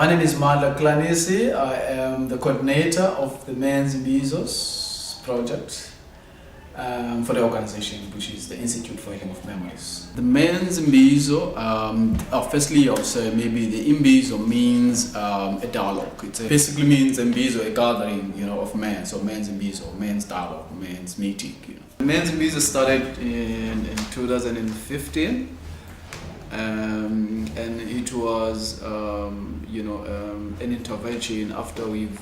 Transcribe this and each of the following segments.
My name is Mala Klanisi. I am the coordinator of the Men's Imbizos project for the organization, which is the Institute for Healing of Memories. The Men's Imbizo, firstly I would say maybe the Imbizo means a dialogue. It basically means Imbizo, a gathering, of men. So Men's Imbizo, men's dialogue, men's meeting. The Men's Imbizo started in 2015. And it was, an intervention after we've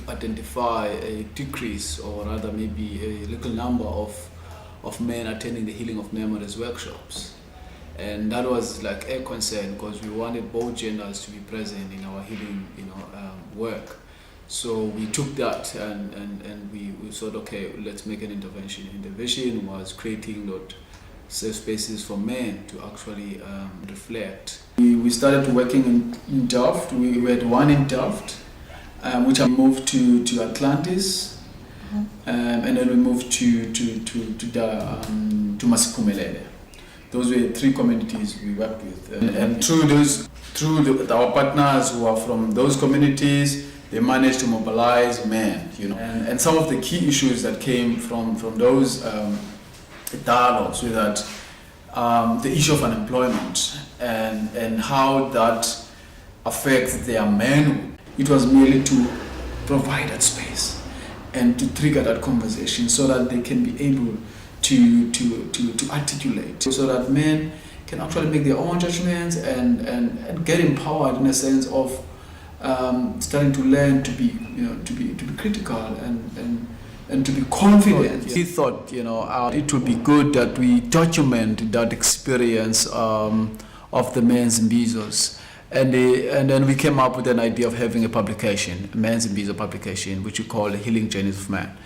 identified a decrease, or rather maybe a little number of men attending the Healing of Memories workshops. And that was like a concern because we wanted both genders to be present in our healing, work. So we took that and we thought, okay, let's make an intervention. Intervention was creating that safe spaces for men to actually reflect. We started working in Delft. We had one in Delft, which I moved to Atlantis, and then we moved to Masiphumelele. Those were three communities we worked with, and through our partners who are from those communities, they managed to mobilize men. And some of the key issues that came from those dialogues with that the issue of unemployment and how that affects their manhood. It was merely to provide that space and to trigger that conversation so that they can be able to articulate, so that men can actually make their own judgments and get empowered in a sense of starting to learn to be critical and to be confident. We thought, it would be good that we document that experience of the Men's Imbizos. And then we came up with an idea of having a publication, a Men's Imbizo publication, which we call the Healing Journeys of Man.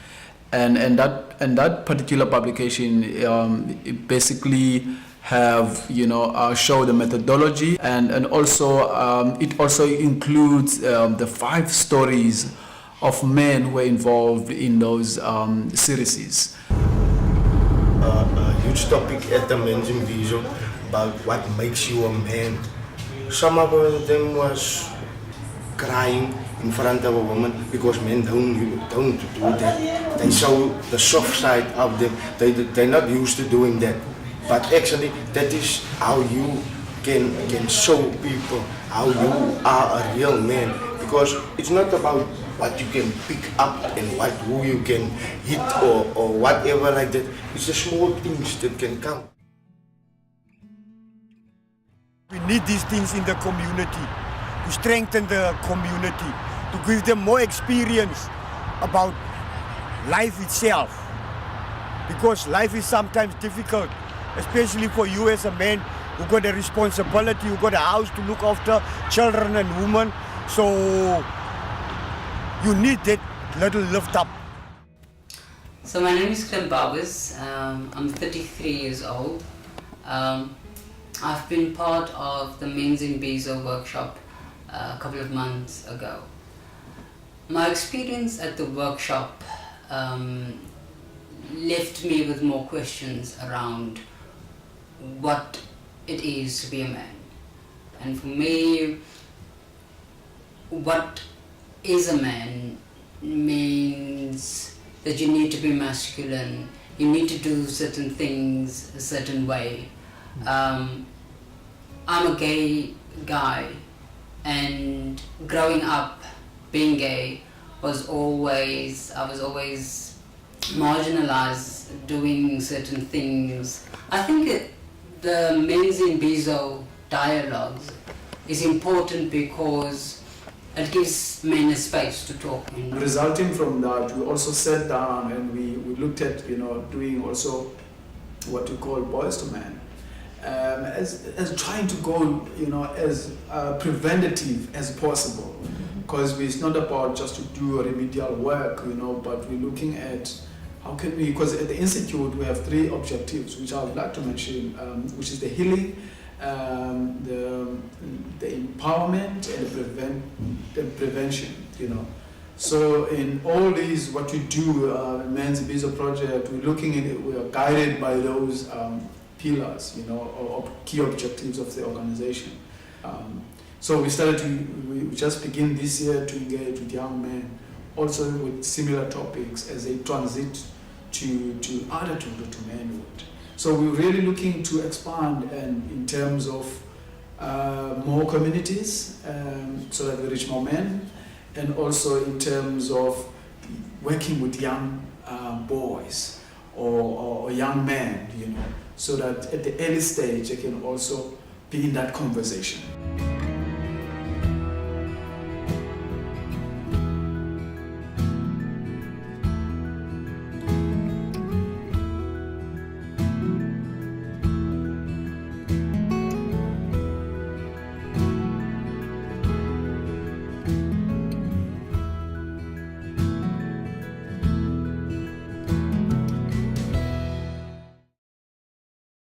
And that particular publication, it basically have, show the methodology and also it also includes the 5 stories of men who were involved in those series. A huge topic at the Men's Imbizo about what makes you a man. Some of them was crying in front of a woman because men don't do that. They show the soft side of them. They're not used to doing that. But actually, that is how you can show people how you are a real man. Because it's not about what you can pick up and who you can hit or whatever like that. It's the small things that can count. We need these things in the community to strengthen the community, to give them more experience about life itself. Because life is sometimes difficult, especially for you as a man who got a responsibility, who got a house to look after, children and women. So you need that little lift up. So my name is Clem Bowers. I'm 33 years old. I've been part of the Men's Imbizo workshop a couple of months ago. My experience at the workshop left me with more questions around what it is to be a man. And for me, what is a man means that you need to be masculine, you need to do certain things a certain way. I'm a gay guy, and growing up being gay I was always marginalized doing certain things. I think the Men's Imbizo dialogues is important because it gives men a space to talk. Resulting from that, we also sat down and we looked at doing also what we call boys to men, as trying to go as preventative as possible, because it's not about just to do remedial work, but we're looking at how can we, because at the Institute we have 3 objectives which I would like to mention, which is the healing, the empowerment and the prevention, So in all these, what we do, Men's Imbizo project, we're looking at it, we are guided by those pillars, or key objectives of the organization. So we just begin this year to engage with young men, also with similar topics as they transit to adulthood, to manhood. So we're really looking to expand and in terms of more communities so that we reach more men, and also in terms of working with young boys or young men, so that at the early stage they can also be in that conversation.